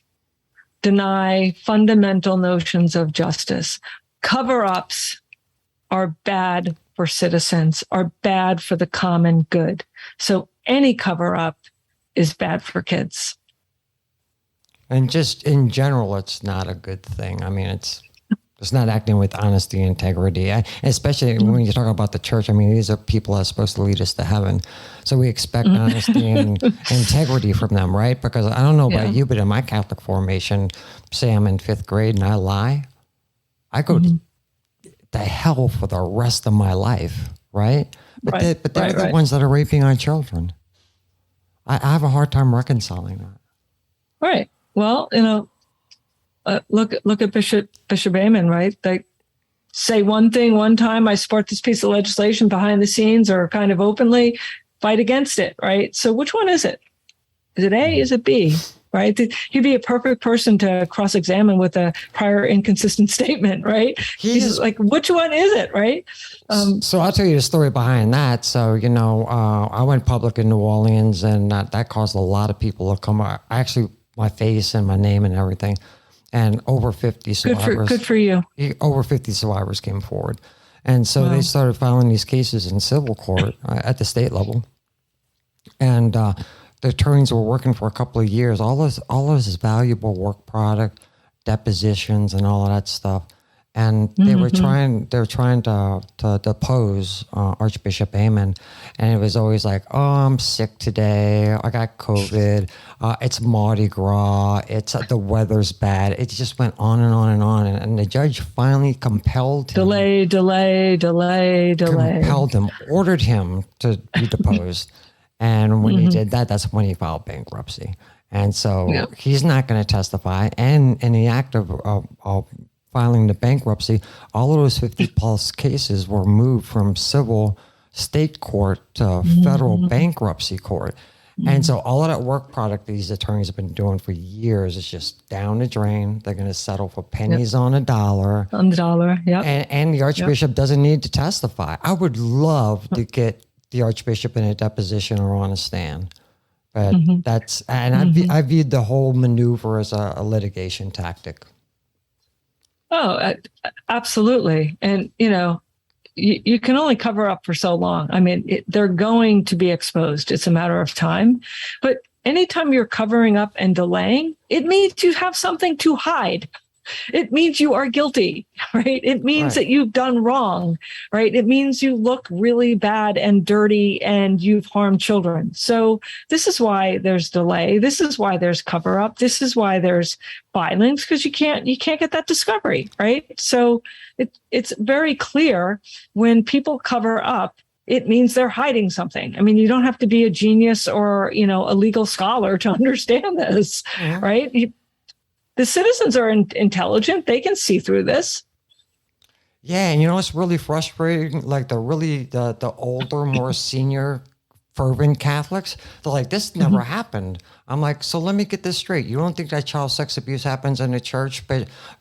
deny fundamental notions of justice. Cover-ups are bad for citizens, are bad for the common good. So any cover-up is bad for kids. And just in general, it's not a good thing. I mean, It's not acting with honesty and integrity. Especially when you talk about the church, I mean, these are people that are supposed to lead us to heaven. So we expect honesty and integrity from them, right? Because I don't know about you, but in my Catholic formation, say I'm in 5th grade and I lie, I go to hell for the rest of my life, right? But they're the ones that are raping our children. I have a hard time reconciling that. Right. Well, look at Bishop Amen, right? They say one thing one time, I support this piece of legislation behind the scenes or kind of openly, fight against it, right? So which one is it? Is it A? Is it B? Right? He'd be a perfect person to cross-examine with a prior inconsistent statement, right? He's like, which one is it, right? So I'll tell you the story behind that. So, I went public in New Orleans, and that caused a lot of people to come. Actually, my face and my name and everything. And over 50 survivors. Good for you. Over 50 survivors came forward. And so they started filing these cases in civil court at the state level. And the attorneys were working for a couple of years. All of this valuable work product, depositions, and all of that stuff. And they were trying to depose Archbishop Amen, and it was always like, "Oh, I'm sick today. I got COVID. It's Mardi Gras. It's the weather's bad." It just went on and on and on, and the judge finally compelled him. Compelled him, ordered him to be deposed, and when he did that, that's when he filed bankruptcy. And so he's not going to testify. And in the act of filing the bankruptcy, all of those 50 plus cases were moved from civil state court to federal bankruptcy court. And so all of that work product these attorneys have been doing for years is just down the drain. They're going to settle for pennies on a dollar. On the dollar, And the Archbishop doesn't need to testify. I would love to get the Archbishop in a deposition or on a stand. But I viewed the whole maneuver as a litigation tactic. Oh, absolutely. And, you can only cover up for so long. I mean, they're going to be exposed. It's a matter of time. But anytime you're covering up and delaying, it means you have something to hide. It means you are guilty, right? It means that you've done wrong, right? It means you look really bad and dirty and you've harmed children. So this is why there's delay. This is why there's cover up. This is why there's filings, because you can't get that discovery, right? So it's very clear when people cover up, it means they're hiding something. I mean, you don't have to be a genius or, a legal scholar to understand this, right? The citizens are intelligent. They can see through this. Yeah, and it's really frustrating. Like the older, more senior, fervent Catholics, they're like, this never happened. I'm like, so let me get this straight. You don't think that child sex abuse happens in the church,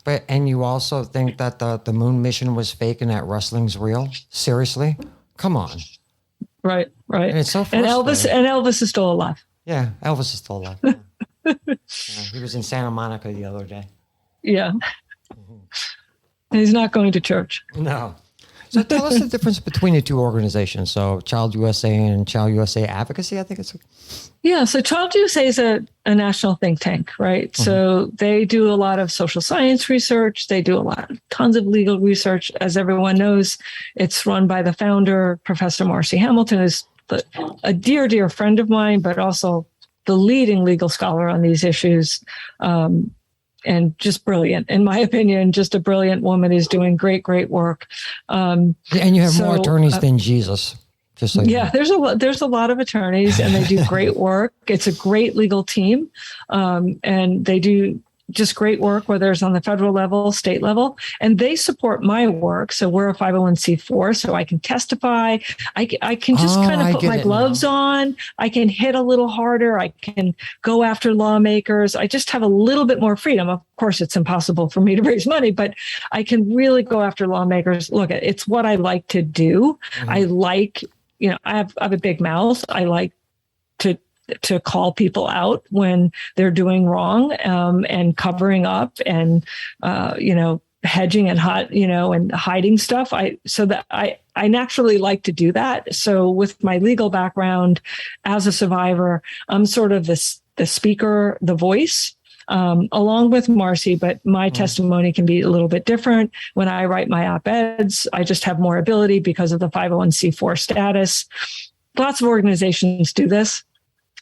and you also think that the moon mission was fake and that wrestling's real? Seriously? Come on. Right. And it's so frustrating. And Elvis is still alive. Yeah, Elvis is still alive. He was in Santa Monica the other day. Yeah. He's not going to church. No. So tell us the difference between the two organizations. So ChildUSA and ChildUSA Advocacy, I think it's. Yeah. So ChildUSA is a national think tank, right? So they do a lot of social science research. They do tons of legal research. As everyone knows, it's run by the founder, Professor Marcy Hamilton, who's a dear, dear friend of mine, but also the leading legal scholar on these issues, and just brilliant, in my opinion, just a brilliant woman who's doing great, great work. And you have more attorneys than Jesus. Just so there's a lot of attorneys, and they do great work. It's a great legal team, and they do just great work, whether it's on the federal level, state level, and they support my work. So we're a 501c4, so I can testify. I can just kind of put my gloves on. I can hit a little harder. I can go after lawmakers. I just have a little bit more freedom. Of course, it's impossible for me to raise money, but I can really go after lawmakers. Look, it's what I like to do. I like, I have a big mouth. I like to call people out when they're doing wrong, and covering up and, hedging and and hiding stuff. I naturally like to do that. So with my legal background as a survivor, I'm sort of the speaker, the voice. along with Marcy, but my testimony can be a little bit different. When I write my op-eds, I just have more ability because of the 501c4 status. Lots of organizations do this.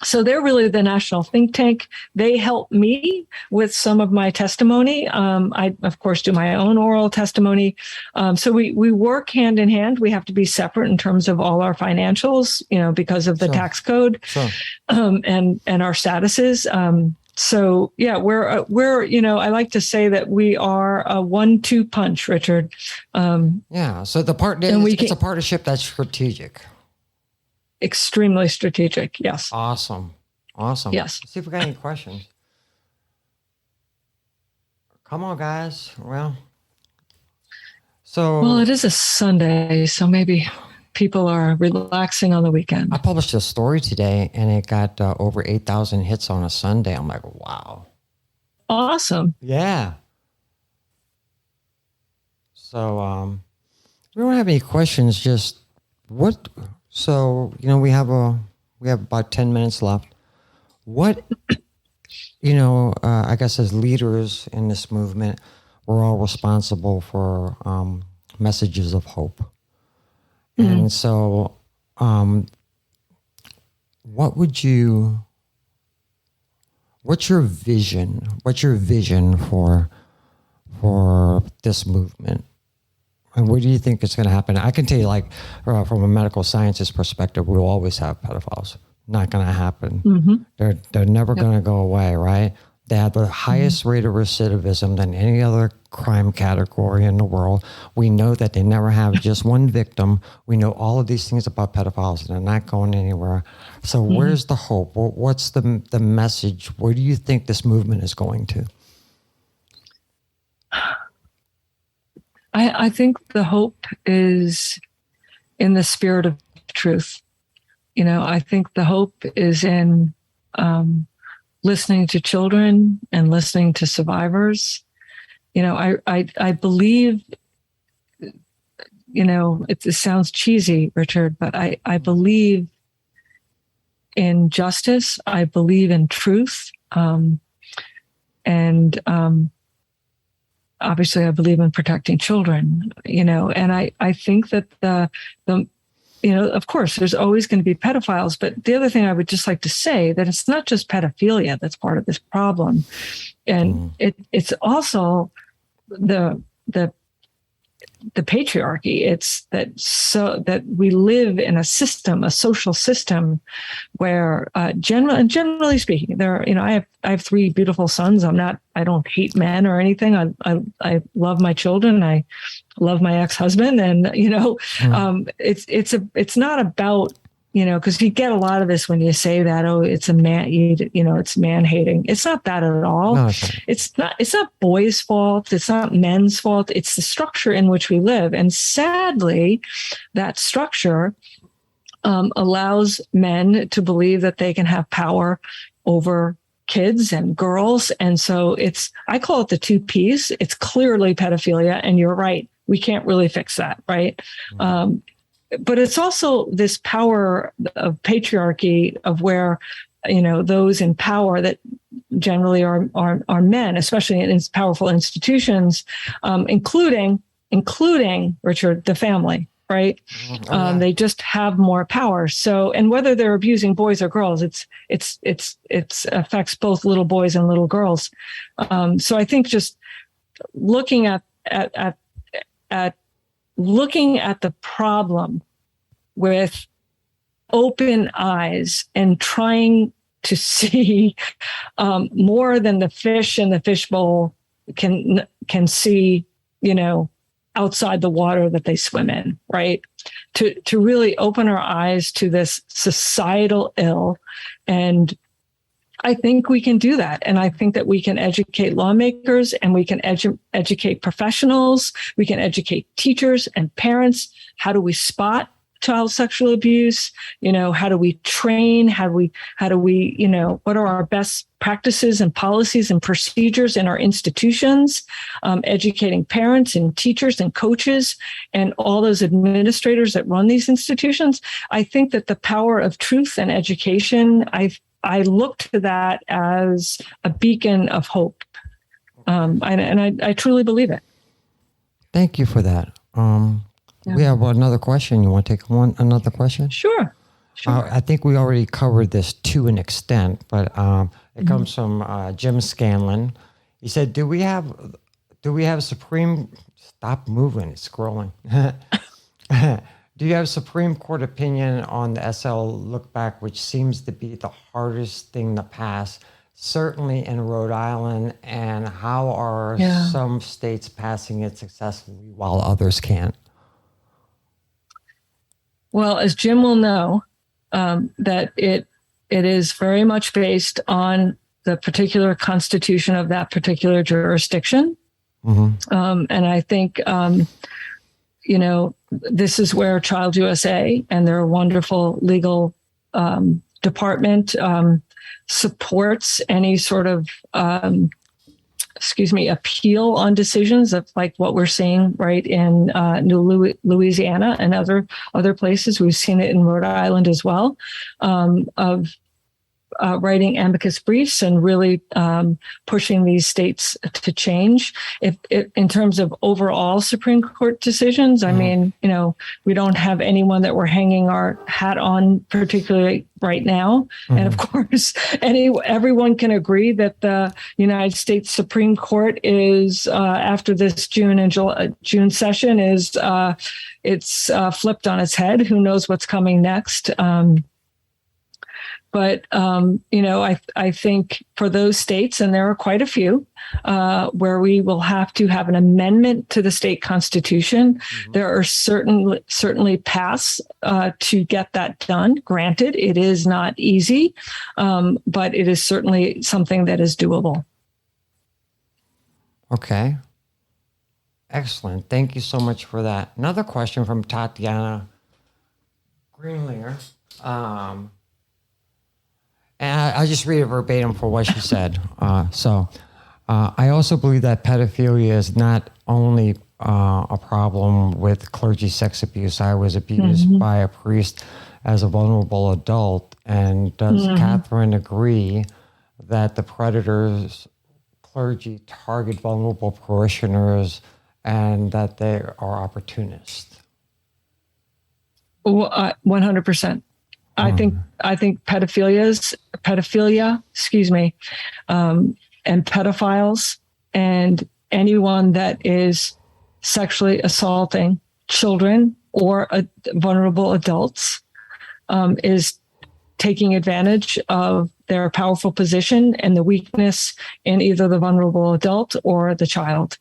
So they're really the national think tank. They help me with some of my testimony. I, of course, do my own oral testimony. So we work hand in hand. We have to be separate in terms of all our financials, because of the tax code and our statuses. So yeah, we're I like to say that we are a 1-2 punch, Richard. Yeah. So it's a partnership that's strategic. Extremely strategic. Yes. Awesome. Yes. Let's see if we got any questions. Come on, guys. Well, it is a Sunday, so maybe people are relaxing on the weekend. I published a story today, and it got over 8,000 hits on a Sunday. I'm like, wow. Awesome. Yeah. So, we don't have any questions. Just what? So, we have about 10 minutes left. What, I guess as leaders in this movement, we're all responsible for messages of hope. Mm-hmm. And so, what's your vision? What's your vision for this movement? And where do you think it's going to happen? I can tell you, from a medical scientist perspective, we'll always have pedophiles. Not going to happen. Mm-hmm. They're never going to go away, right? They have the highest rate of recidivism than any other crime category in the world. We know that they never have just one victim. We know all of these things about pedophiles, and they're not going anywhere. So where's the hope? What's the message? Where do you think this movement is going to? I think the hope is in the spirit of truth. I think the hope is in listening to children and listening to survivors. I believe, it sounds cheesy, Richard, but I believe in justice. I believe in truth. Obviously, I believe in protecting children, and I think that the of course, there's always going to be pedophiles. But the other thing I would just like to say that it's not just pedophilia that's part of this problem. And it's also the patriarchy. It's that we live in a system, a social system where generally speaking, I have 3 beautiful sons. I don't hate men or anything. I love my children. I love my ex-husband, and it's not about because you get a lot of this when you say that, it's a man, it's man hating. It's not that at all. No, it's not boys' fault. It's not men's fault. It's the structure in which we live. And sadly, that structure allows men to believe that they can have power over kids and girls. And so I call it the 2 Ps. It's clearly pedophilia. And you're right. We can't really fix that. Right. But it's also this power of patriarchy of where, those in power that generally are men, especially in powerful institutions, including Richard, the family, right? They just have more power. So, and whether they're abusing boys or girls, it affects both little boys and little girls. So I think just looking at the problem with open eyes and trying to see more than the fish in the fishbowl can see, outside the water that they swim in, right? To really open our eyes to this societal ill. And I think we can do that. And I think that we can educate lawmakers, and we can educate professionals. We can educate teachers and parents. How do we spot child sexual abuse? How do we train? How do we, what are our best practices and policies and procedures in our institutions? Educating parents and teachers and coaches and all those administrators that run these institutions. I think that the power of truth and education, I look to that as a beacon of hope. And I truly believe it. Thank you for that. We have another question. You want to take another question? Sure. I think we already covered this to an extent, but it comes from Jim Scanlon. He said, "Do we have Supreme?" Stop moving. It's scrolling. Do you have Supreme Court opinion on the SL look back, which seems to be the hardest thing to pass, certainly in Rhode Island, and how are some states passing it successfully while others can't? Well, as Jim will know, that it is very much based on the particular constitution of that particular jurisdiction. Mm-hmm. And I think, this is where ChildUSA and their wonderful legal department supports any sort of, appeal on decisions of like what we're seeing right in New Louisiana and other places. We've seen it in Rhode Island as well, of writing amicus briefs and really pushing these states to change. If in terms of overall Supreme Court decisions, I mean, we don't have anyone that we're hanging our hat on particularly right now. And of course, everyone can agree that the United States Supreme Court is after this June session is it's flipped on its head. Who knows what's coming next? But, I think for those states, and there are quite a few, where we will have to have an amendment to the state constitution, there are certainly paths to get that done. Granted, it is not easy, but it is certainly something that is doable. Okay. Excellent. Thank you so much for that. Another question from Tatiana Greenlinger. And I'll just read it verbatim for what she said. I also believe that pedophilia is not only a problem with clergy sex abuse. I was abused by a priest as a vulnerable adult. And does Kathryn agree that the predators, clergy, target vulnerable parishioners and that they are opportunists? 100%. I think pedophilia, and pedophiles and anyone that is sexually assaulting children or vulnerable adults is taking advantage of their powerful position and the weakness in either the vulnerable adult or the child.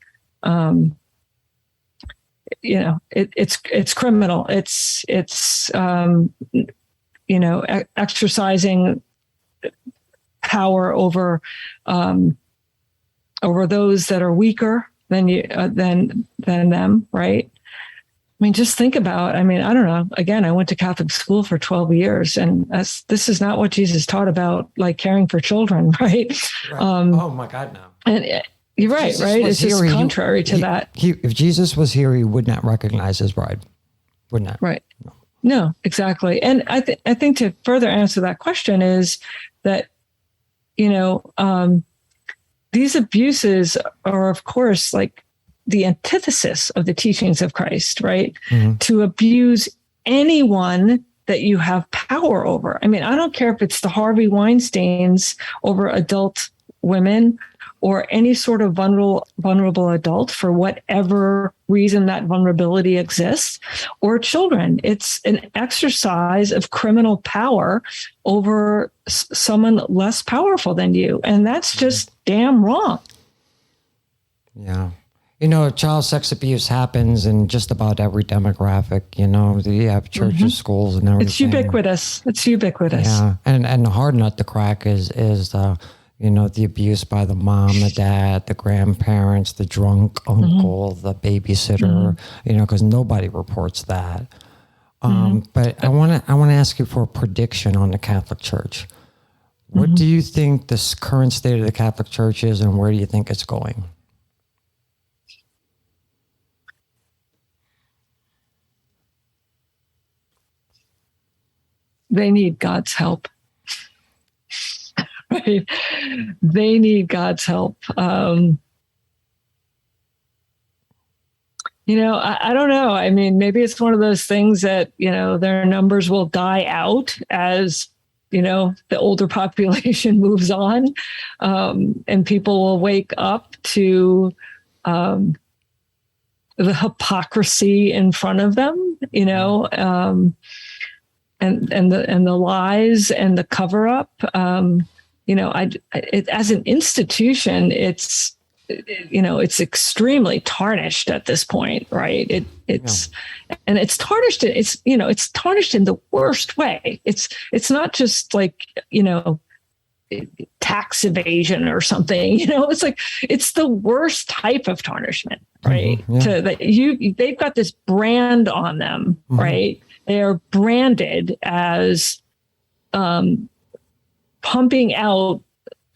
It's criminal. It's exercising power over those that are weaker than them, right? I mean, just think about. I don't know. Again, I went to Catholic school for 12 years, and this is not what Jesus taught about, like caring for children, right? Oh my God, no. And you're right, right? It's just contrary to that. If Jesus was here, he would not recognize his bride, would not. Right. No, exactly. And I think to further answer that question is that, these abuses are, of course, like the antithesis of the teachings of Christ, right? To abuse anyone that you have power over. I don't care if it's the Harvey Weinsteins over adult women or any sort of vulnerable adult for whatever reason that vulnerability exists, or children. It's an exercise of criminal power over someone less powerful than you. And that's just damn wrong. Yeah. Child sex abuse happens in just about every demographic. You have churches, schools, and everything. It's ubiquitous. Yeah. And the hard nut to crack is the abuse by the mom, the dad, the grandparents, the drunk uncle, the babysitter, because nobody reports that. But I want to ask you for a prediction on the Catholic Church. What do you think this current state of the Catholic Church is, and where do you think it's going? They need God's help. right? They need God's help. I don't know. I mean, maybe it's one of those things that, their numbers will die out as, the older population moves on, and people will wake up to the hypocrisy in front of them, and the lies and the cover up. As an institution, it's extremely tarnished at this point, right? It's tarnished. It's tarnished in the worst way. It's not just like, tax evasion or something, it's like, it's the worst type of tarnishment, right? Mm-hmm, yeah. They've got this brand on them, mm-hmm. right? They are branded as, pumping out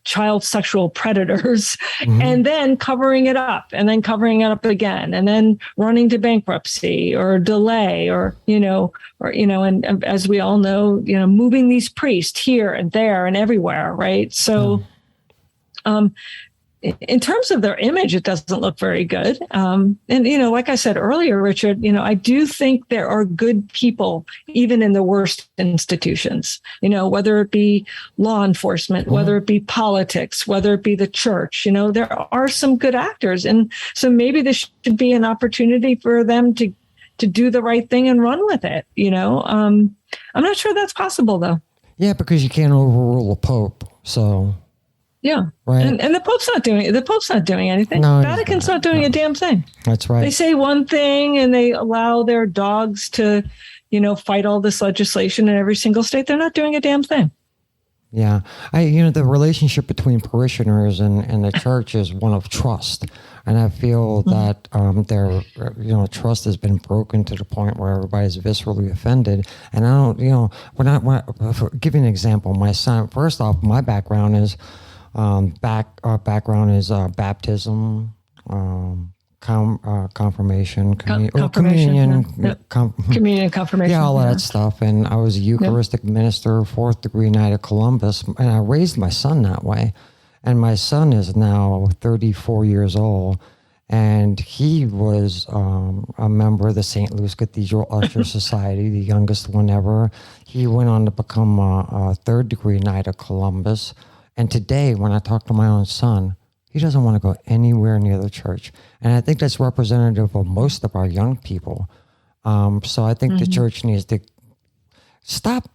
child sexual predators, mm-hmm. and then covering it up again, and then running to bankruptcy or delay or and as we all know, moving these priests here and there and everywhere. Right. So, in terms of their image, it doesn't look very good. And, like I said earlier, Richard, I do think there are good people, even in the worst institutions, whether it be law enforcement, mm-hmm. whether it be politics, whether it be the church, there are some good actors. And so maybe this should be an opportunity for them to do the right thing and run with it. I'm not sure that's possible, though. Yeah, because you can't overrule a pope. So... yeah. Right. And the Pope's not doing anything. No, Vatican's not doing a damn thing. That's right. They say one thing and they allow their dogs to, fight all this legislation in every single state. They're not doing a damn thing. Yeah. The relationship between parishioners and the church is one of trust. And I feel that their trust has been broken to the point where everybody's viscerally offended. And I don't, give you an example. My son, first off, my background is, background is baptism, confirmation, communion, communion, confirmation. Yeah, all that stuff. And I was a Eucharistic minister, 4th degree Knight of Columbus, and I raised my son that way. And my son is now 34 years old, and he was a member of the St. Louis Cathedral Usher Society, the youngest one ever. He went on to become a 3rd degree Knight of Columbus. And today, when I talk to my own son, he doesn't want to go anywhere near the church. And I think that's representative of most of our young people. So I think mm-hmm. the church needs to stop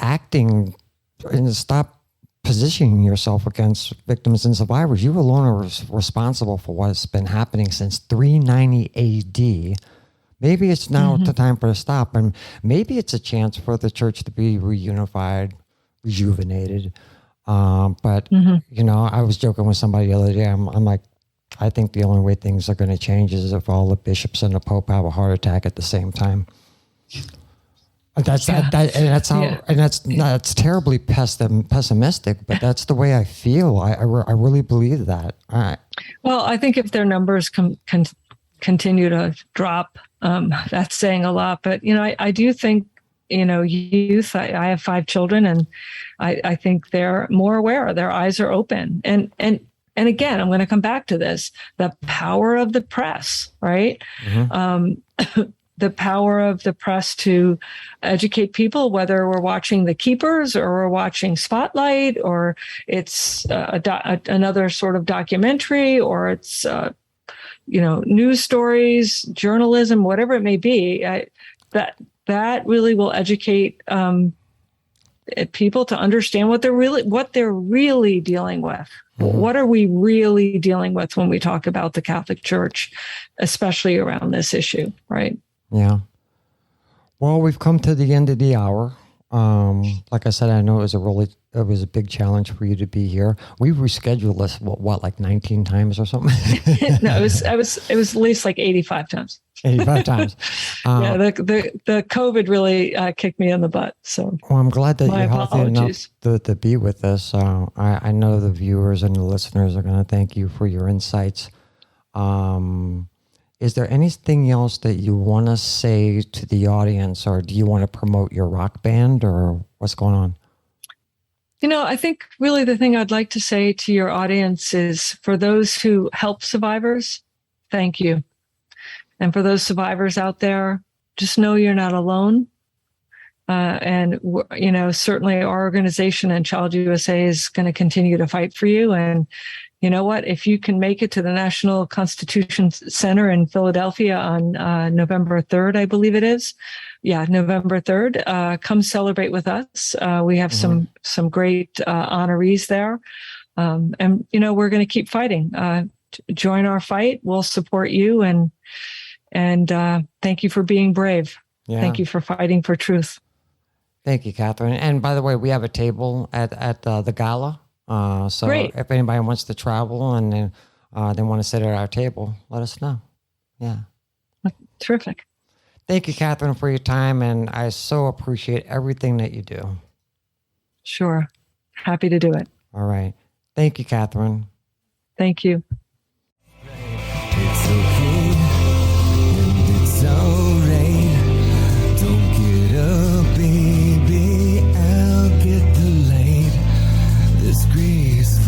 acting and stop positioning yourself against victims and survivors. You alone are responsible for what's been happening since 390 AD. Maybe it's now mm-hmm. the time for a stop. And maybe it's a chance for the church to be reunified, rejuvenated. But, mm-hmm. I was joking with somebody the other day. I'm like, I think the only way things are going to change is if all the bishops and the Pope have a heart attack at the same time. That's terribly pessimistic, but that's the way I feel. I really believe that. Well, I think if their numbers continue to drop, that's saying a lot. But, I do think, youth, I have 5 children, and I think they're more aware. Their eyes are open. And again, I'm going to come back to this, the power of the press, right? Mm-hmm. The power of the press to educate people, whether we're watching The Keepers or we're watching Spotlight, or it's another sort of documentary, or it's, news stories, journalism, whatever it may be, that really will educate people to understand what they're really dealing with. Mm-hmm. What are we really dealing with when we talk about the Catholic Church, especially around this issue, right? Yeah. Well, we've come to the end of the hour. Like I said, I know it was a big challenge for you to be here. We rescheduled this like 19 times or something. No, it was at least like 85 times. 85 times. Yeah, the COVID really kicked me in the butt. So, well, I'm glad that you're healthy enough to be with us. I know the viewers and the listeners are going to thank you for your insights. Is there anything else that you want to say to the audience, or do you want to promote your rock band, or what's going on? I think really the thing I'd like to say to your audience is, for those who help survivors, thank you. And for those survivors out there, just know you're not alone. And certainly our organization and ChildUSA is going to continue to fight for you. And you know what? If you can make it to the National Constitution Center in Philadelphia on November 3rd, I believe it is. Yeah, November 3rd. Come celebrate with us. We have some great honorees there. And we're going to keep fighting. Join our fight. We'll support you. And thank you for being brave. Yeah. Thank you for fighting for truth. Thank you, Kathryn. And by the way, we have a table at the gala. So Great. If anybody wants to travel and they want to sit at our table, let us know. Yeah. Terrific. Thank you, Kathryn, for your time. And I so appreciate everything that you do. Sure. Happy to do it. All right. Thank you, Kathryn. Thank you. It's okay, and it's all right. Don't get up, baby, I'll get the light. This grace